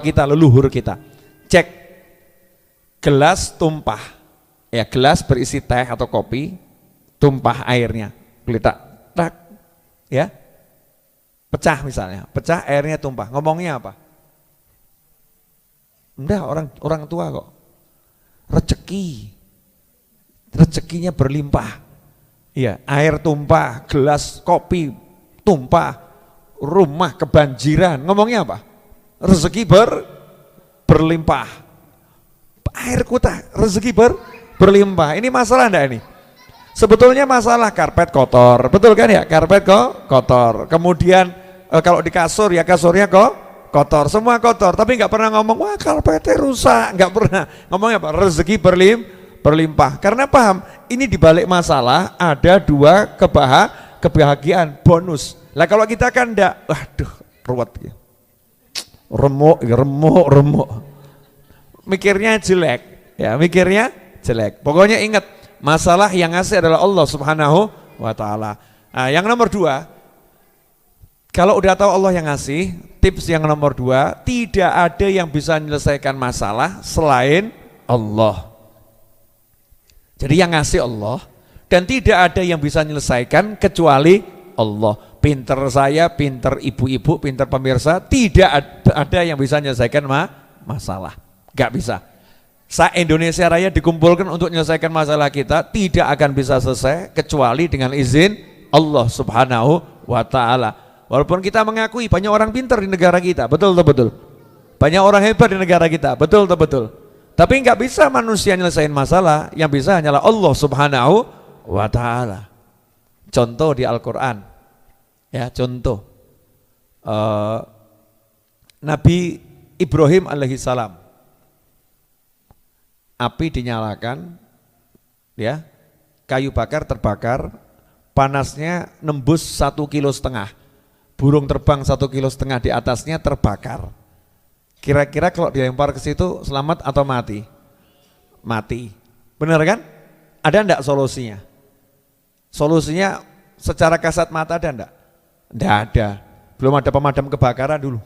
kita, leluhur kita. Cek gelas tumpah, ya gelas berisi teh atau kopi, tumpah airnya, geletak, tak, ya, pecah misalnya, pecah airnya tumpah. Ngomongnya apa? Enggak, orang tua kok. Rezekinya berlimpah. Iya, air tumpah, gelas kopi tumpah, rumah kebanjiran. Ngomongnya apa? Rezeki berlimpah. Air kutah, rezeki berlimpah. Ini masalah enggak ini? Sebetulnya masalah karpet kotor, betul kan ya? Karpet kotor. Kemudian kalau di kasur ya kasurnya kotor, semua kotor. Tapi nggak pernah ngomong wah karpetnya rusak, nggak pernah. Ngomongnya apa? Rezeki berlimpah. Karena paham, ini dibalik masalah ada dua kebahagiaan bonus. Lah kalau kita kan enggak, waduh ruwet gitu. Remuk. Mikirnya jelek, ya mikirnya jelek. Pokoknya ingat, masalah yang ngasih adalah Allah Subhanahu wa Ta'ala. Nah, yang nomor dua, kalau udah tahu Allah yang ngasih, tips yang nomor dua, tidak ada yang bisa menyelesaikan masalah selain Allah. Jadi yang ngasih Allah, dan tidak ada yang bisa menyelesaikan kecuali Allah. Pinter saya, pinter ibu-ibu, pinter pemirsa, tidak ada yang bisa menyelesaikan masalah. Gak bisa. Se-Indonesia Raya dikumpulkan untuk menyelesaikan masalah kita, tidak akan bisa selesai kecuali dengan izin Allah Subhanahu wa Ta'ala. Walaupun kita mengakui banyak orang pintar di negara kita, betul. Banyak orang hebat di negara kita, betul. Tapi nggak bisa manusia nyelesain masalah, yang bisa hanyalah Allah Subhanahu wa Ta'ala. Contoh di Al-Quran, ya contoh Nabi Ibrahim alaihissalam, api dinyalakan, ya kayu bakar terbakar, panasnya nembus 1,5 kilo, burung terbang 1,5 kilo di atasnya terbakar. Kira-kira kalau dilempar ke situ selamat atau mati? Mati. Benar kan? Ada enggak solusinya? Solusinya secara kasat mata ada enggak? Enggak ada. Belum ada pemadam kebakaran dulu.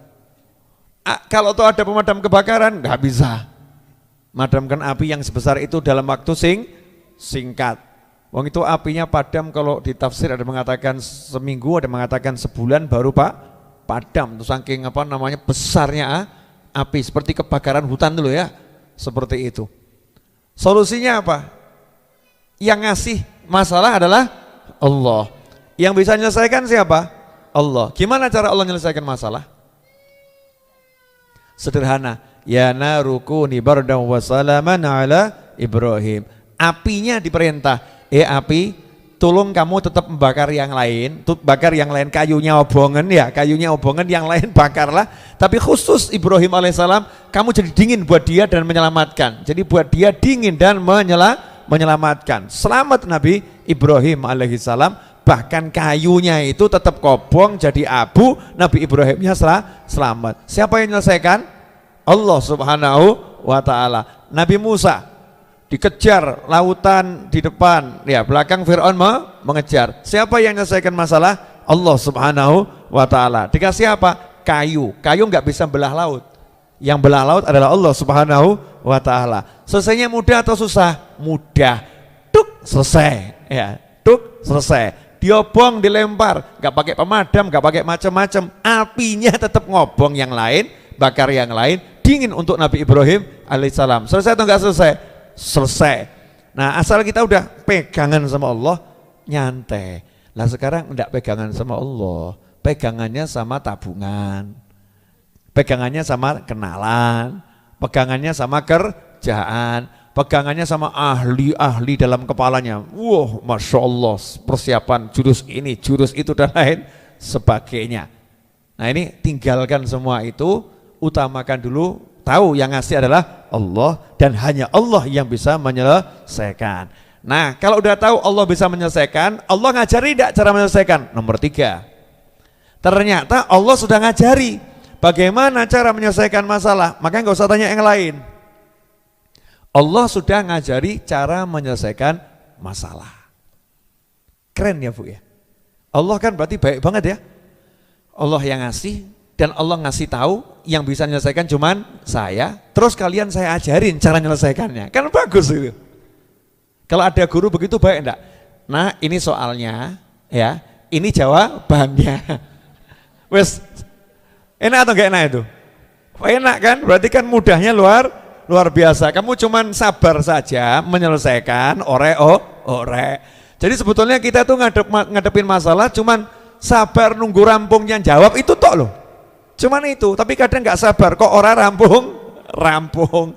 Kalau tuh ada pemadam kebakaran enggak bisa madamkan api yang sebesar itu dalam waktu singkat. Wong itu apinya padam, kalau di tafsir ada mengatakan seminggu, ada mengatakan sebulan baru padam. Terus saking besarnya api, seperti kebakaran hutan dulu ya, seperti itu. Solusinya apa? Yang ngasih masalah adalah Allah. Yang bisa menyelesaikan siapa? Allah. Gimana cara Allah menyelesaikan masalah? Sederhana. Ya narukuni bardan wa salaman ala Ibrahim. Apinya diperintah, api, tolong kamu tetap membakar yang lain, kayunya obongan yang lain bakarlah, tapi khusus Ibrahim alaihissalam kamu jadi dingin buat dia dan menyelamatkan. Jadi buat dia dingin dan menyelamatkan. Selamat Nabi Ibrahim alaihissalam, bahkan kayunya itu tetap kobong jadi abu, Nabi Ibrahimnya selamat. Siapa yang menyelesaikan? Allah Subhanahu wa Ta'ala. Nabi Musa dikejar lautan di depan, ya belakang Fir'aun mengejar. Siapa yang menyelesaikan masalah? Allah Subhanahu wa Ta'ala. Dikasih apa? Kayu nggak bisa belah laut. Yang belah laut adalah Allah Subhanahu wa Ta'ala. Selesainya mudah atau susah? Mudah. Tuk selesai, ya tuk selesai. Diobong, dilempar, nggak pakai pemadam, nggak pakai macam-macam, apinya tetap ngobong yang lain, bakar yang lain, dingin untuk Nabi Ibrahim alaihissalam. Selesai atau nggak selesai? Selesai. Nah, asal kita udah pegangan sama Allah, nyantai. Nah sekarang enggak pegangan sama Allah, pegangannya sama tabungan, pegangannya sama kenalan, pegangannya sama kerjaan, pegangannya sama ahli-ahli dalam kepalanya. Wah, Masya Allah, persiapan jurus ini, jurus itu dan lain sebagainya. Nah ini tinggalkan semua itu, utamakan dulu, tahu yang ngasih adalah Allah dan hanya Allah yang bisa menyelesaikan. Nah kalau udah tahu Allah bisa menyelesaikan, Allah ngajari tidak cara menyelesaikan? Nomor 3, ternyata Allah sudah ngajari bagaimana cara menyelesaikan masalah, makanya nggak usah tanya yang lain. Allah sudah ngajari cara menyelesaikan masalah. Keren ya Bu ya. Allah kan berarti baik banget ya. Allah yang ngasih, dan Allah ngasih tahu yang bisa menyelesaikan cuman saya, terus kalian saya ajarin cara menyelesaikannya, kan bagus itu. Kalau ada guru begitu baik enggak? Nah ini soalnya ya, ini jawabannya. Wes enak atau enggak enak itu? Enak kan? Berarti kan mudahnya luar biasa. Kamu cuman sabar saja menyelesaikan ore. Jadi sebetulnya kita tuh ngadepin masalah cuman sabar nunggu rampungnya jawab itu tok loh. Cuman itu, tapi kadang nggak sabar kok orang rampung.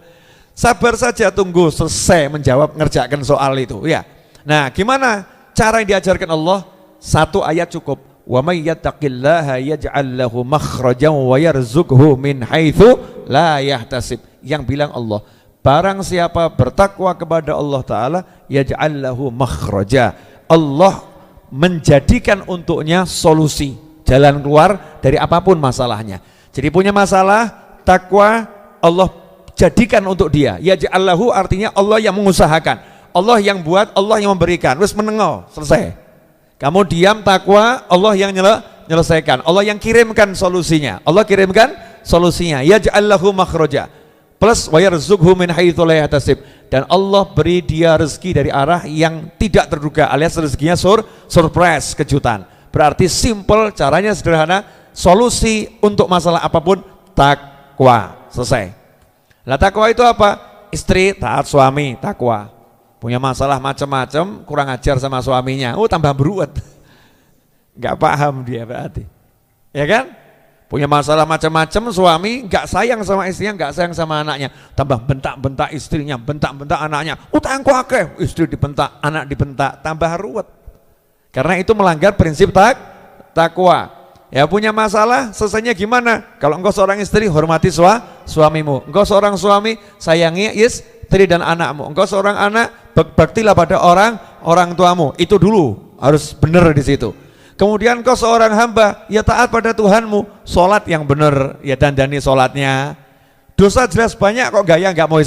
Sabar saja tunggu selesai menjawab ngerjakan soal itu ya. Nah, gimana cara yang diajarkan Allah? Satu ayat cukup. Wa may yattaqillaha yaj'al lahu makhrajan wa yarzuqhu min haitsu la yahtasib. Yang bilang Allah, barang siapa bertakwa kepada Allah Ta'ala yaj'al lahu makhraja, Allah menjadikan untuknya solusi, jalan keluar dari apapun masalahnya. Jadi punya masalah, takwa, Allah jadikan untuk dia. Yaj'al lahu artinya Allah yang mengusahakan, Allah yang buat, Allah yang memberikan. Terus menengok, selesai. Kamu diam, takwa, Allah yang menyelesaikan, Allah yang kirimkan solusinya. Allah kirimkan solusinya. Yaj'al lahu makhraja. Plus wa yarzuqhu min haitsu la yahtasib, dan Allah beri dia rezeki dari arah yang tidak terduga, alias rezekinya surprise, kejutan. Berarti simple, caranya sederhana, solusi untuk masalah apapun takwa, selesai. Lah takwa itu apa? Istri taat suami, takwa. Punya masalah macam-macam, kurang ajar sama suaminya, tambah beruat. Enggak paham dia berarti. Ya kan? Punya masalah macam-macam, suami nggak sayang sama istrinya, nggak sayang sama anaknya, tambah bentak-bentak istrinya, bentak-bentak anaknya. Utangku akeh, istri dibentak, anak dibentak, tambah ruwet. Karena itu melanggar prinsip takwa. Ya, punya masalah, selesainya gimana? Kalau engkau seorang istri, hormati suamimu. Engkau seorang suami, sayangi istri dan anakmu. Engkau seorang anak, baktilah pada orang tuamu. Itu dulu harus benar di situ. Kemudian kau seorang hamba, ya taat pada Tuhanmu, sholat yang benar, ya dandani sholatnya. Dosa jelas banyak kok gaya nggak mau